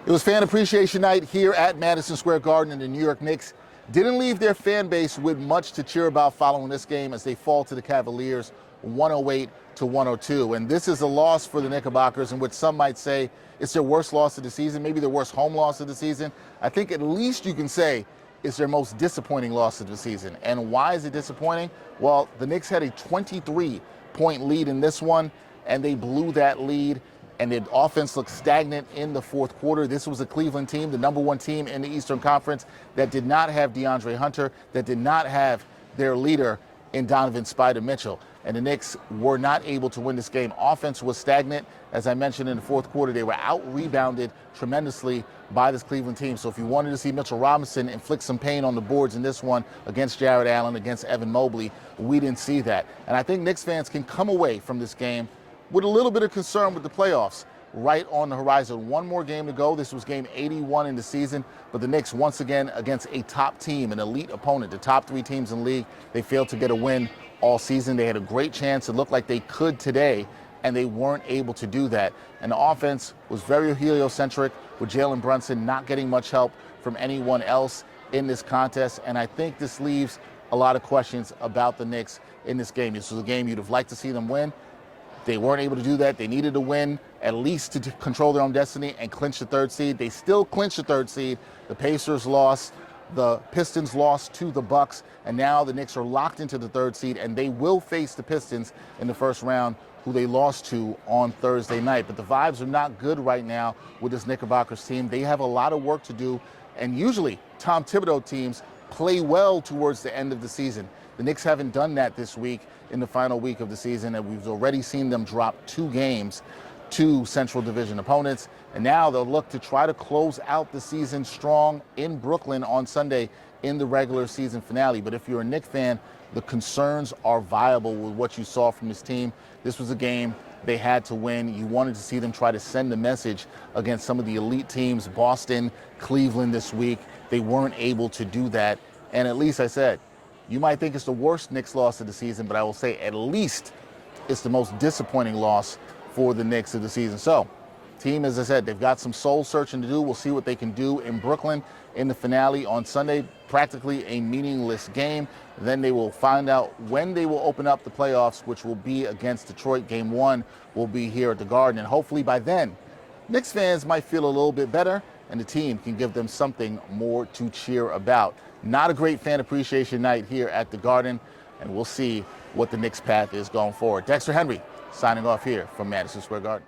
It was Fan Appreciation Night here at Madison Square Garden, and the New York Knicks didn't leave their fan base with much to cheer about following this game as they fall to the Cavaliers 108-102. And this is a loss for the Knickerbockers, in which some might say it's their worst loss of the season, maybe their worst home loss of the season. I think at least you can say it's their most disappointing loss of the season. And why is it disappointing? Well, the Knicks had a 23-point lead in this one, and they blew that lead. And the offense looked stagnant in the fourth quarter. This was a Cleveland team, the number one team in the Eastern Conference, that did not have DeAndre Hunter, that did not have their leader in Donovan Spider Mitchell. And the Knicks were not able to win this game. Offense was stagnant. As I mentioned in the fourth quarter, they were out-rebounded tremendously by this Cleveland team. So if you wanted to see Mitchell Robinson inflict some pain on the boards in this one against Jarrett Allen, against Evan Mobley, we didn't see that. And I think Knicks fans can come away from this game with a little bit of concern with the playoffs right on the horizon. One more game to go. This was game 81 in the season, but the Knicks, once again, against a top team, an elite opponent, the top three teams in the league, they failed to get a win all season. They had a great chance. It looked like they could today, and they weren't able to do that. And the offense was very heliocentric, with Jalen Brunson not getting much help from anyone else in this contest. And I think this leaves a lot of questions about the Knicks in this game. This was a game you'd have liked to see them win. They weren't able to do that. They needed to win at least to control their own destiny and clinch the third seed. They still clinched the third seed. The Pacers lost. The Pistons lost to the Bucks. And now the Knicks are locked into the third seed, and they will face the Pistons in the first round, who they lost to on Thursday night. But the vibes are not good right now with this Knickerbockers team. They have a lot of work to do, and usually Tom Thibodeau teams play well towards the end of the season. The Knicks haven't done that this week in the final week of the season, and we've already seen them drop 2 games to Central Division opponents. And now they'll look to try to close out the season strong in Brooklyn on Sunday in the regular season finale. But if you're a Knicks fan, the concerns are viable with what you saw from this team. This was a game they had to win. You wanted to see them try to send a message against some of the elite teams, Boston, Cleveland this week. They weren't able to do that. And at least I said, you might think it's the worst Knicks loss of the season, but I will say at least it's the most disappointing loss for the Knicks of the season. So, team, as I said, they've got some soul searching to do. We'll see what they can do in Brooklyn in the finale on Sunday. Practically a meaningless game. Then they will find out when they will open up the playoffs, which will be against Detroit. Game 1 will be here at the Garden. And hopefully by then, Knicks fans might feel a little bit better, and the team can give them something more to cheer about. Not a great fan appreciation night here at the Garden, and we'll see what the Knicks path is going forward. Dexter Henry signing off here from Madison Square Garden.